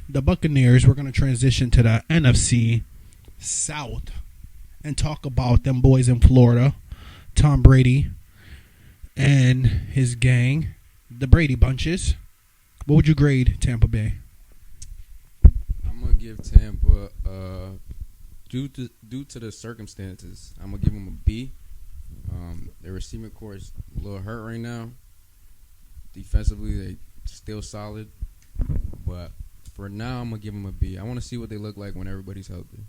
the Buccaneers, we're going to transition to the NFC South and talk about them boys in Florida, Tom Brady and his gang, the Brady Bunches. What would you grade Tampa Bay? I'm gonna give Tampa due to the circumstances. I'm gonna give them a B. Their receiving core is a little hurt right now. Defensively, they still solid, but for now, I'm gonna give them a B. I want to see what they look like when everybody's healthy.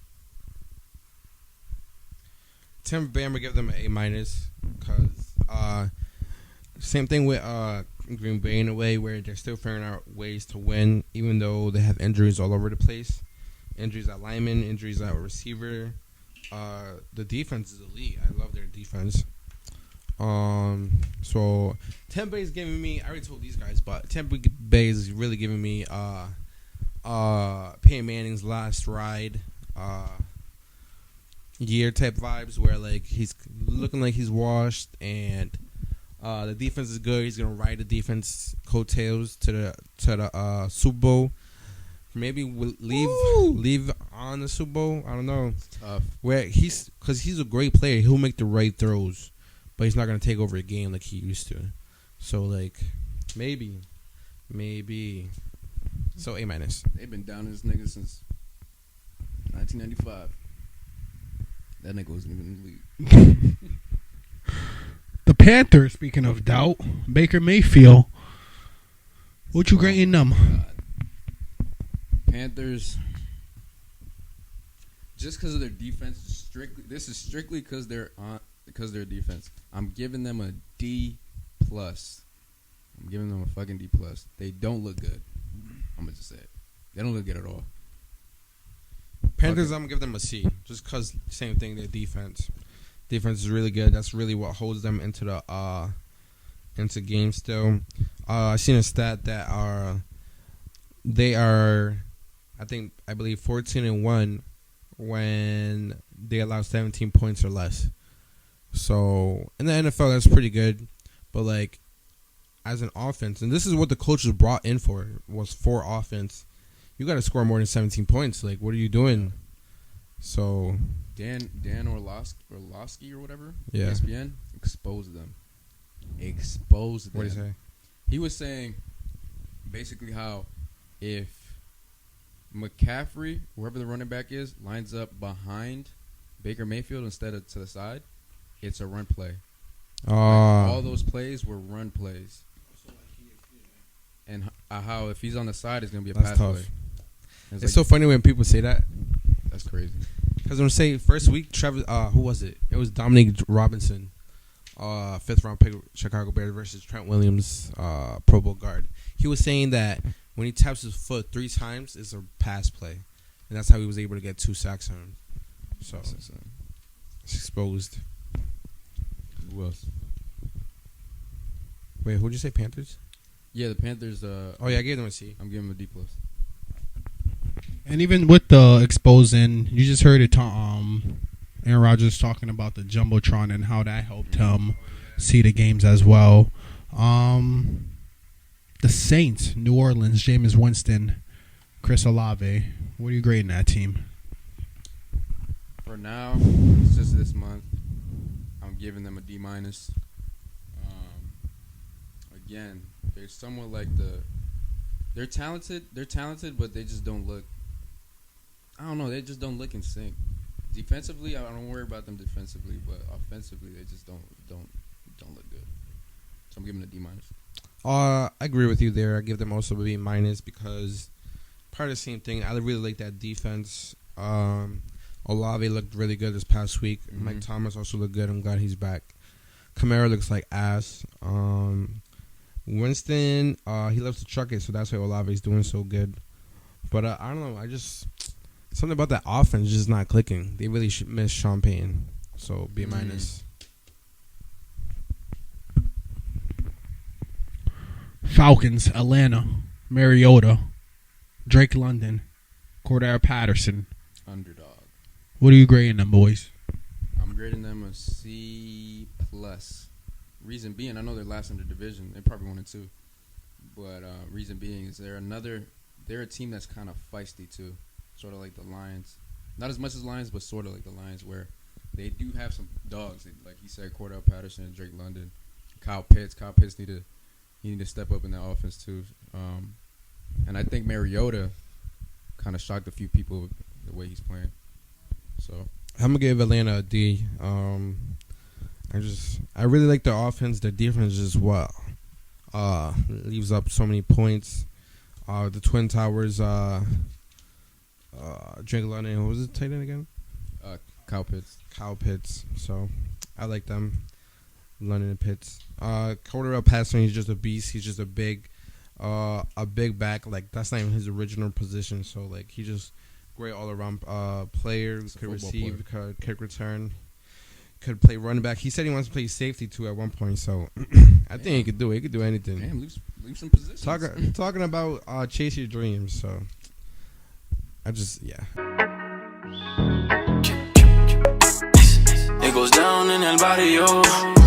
Tampa Bay, I'm gonna give them an A minus because same thing with Green Bay in a way where they're still figuring out ways to win, even though they have injuries all over the place. Injuries at lineman, injuries at receiver. The defense is elite. I love their defense. So Tampa Bay is giving me. I already told these guys, but Tampa Bay is really giving me Peyton Manning's last ride year type vibes, where like he's looking like he's washed and the defense is good. He's gonna ride the defense coattails to the Super Bowl. Maybe we'll leave on the Super Bowl. I don't know. Where because he's a great player. He'll make the right throws, but he's not gonna take over a game like he used to. So like maybe. So A minus. They've been down this nigga since 1995. That nigga wasn't even in the league. The Panthers, speaking of doubt, Baker Mayfield. What you grading them? God. Panthers, just because of their defense, this is strictly because their defense. I'm giving them a D plus. I'm giving them a fucking D plus. They don't look good. I'm gonna just say it. They don't look good at all. Panthers, I'm gonna give them a C, just because same thing. Their defense is really good. That's really what holds them into the into games still. I seen a stat that they are, I believe 14-1 when they allow 17 points or less. So in the NFL, that's pretty good. But like as an offense, and this is what the coaches brought in was for offense. You got to score more than 17 points. Like, what are you doing? So Dan Orlovsky or whatever, yeah. ESPN exposed them. What did he say? He was saying basically how if McCaffrey, whoever the running back is, lines up behind Baker Mayfield instead of to the side, it's a run play. All those plays were run plays. And how if he's on the side, it's going to be a pass tough. play. It's like, so funny when people say that. That's crazy. Because when I say first week, Trevor, who was it? It was Dominic Robinson, 5th round pick, Chicago Bears versus Trent Williams, Pro Bowl guard. He was saying that when he taps his foot 3 times, it's a pass play, and that's how he was able to get 2 sacks on him. So it's exposed. Who else? Wait, who'd you say? Panthers? Yeah, the Panthers. Oh yeah, I gave them a C. I'm giving them a D plus. And even with the exposing, you just heard it. Aaron Rodgers talking about the jumbotron and how that helped him see the games as well. The Saints, New Orleans, Jameis Winston, Chris Olave. What are you grading that team? For now, it's just this month. I'm giving them a D minus. Again, they're somewhat like they're talented, but they just don't look. I don't know. They just don't look in sync. Defensively, I don't worry about them defensively, but offensively, they just don't look good. So I'm giving them a D minus. I agree with you there. I give them also a B minus because part of the same thing. I really like that defense. Olave looked really good this past week. Mm-hmm. Mike Thomas also looked good. I'm glad he's back. Kamara looks like ass. Winston, he loves to truck it, so that's why Olave's doing so good. But I don't know. Something about that offense just not clicking. They really miss Sean Payton. So B minus. Falcons, Atlanta, Mariota, Drake London, Cordell Patterson. Underdog. What are you grading them, boys? I'm grading them a C plus. Reason being, I know they're last in the division. They probably 1 and 2. But reason being is they're another they're a team that's kind of feisty too, sort of like the Lions. Not as much as Lions, but sort of like the Lions, where they do have some dogs. Like he said, Cordell Patterson, Drake London, Kyle Pitts. Kyle Pitts need to step up in that offense too. And I think Mariota kind of shocked a few people with the way he's playing. So I'm gonna give Atlanta a D. I really like their offense. Their defense as well. Leaves up so many points. The Twin Towers. Drake London. What was it? Tight end again? Kyle Pitts. Kyle Pitts. So I like them. London and Pitts. Cordell Patterson. He's just a beast. He's just a big back. Like that's not even his original position. So like he just great all around player. Could receive. Could return. Could play running back. He said he wants to play safety too at one point. So I think he could do it. He could do anything. Damn, leave some positions. Talking about chase your dreams. So yeah. It goes down in el barrio.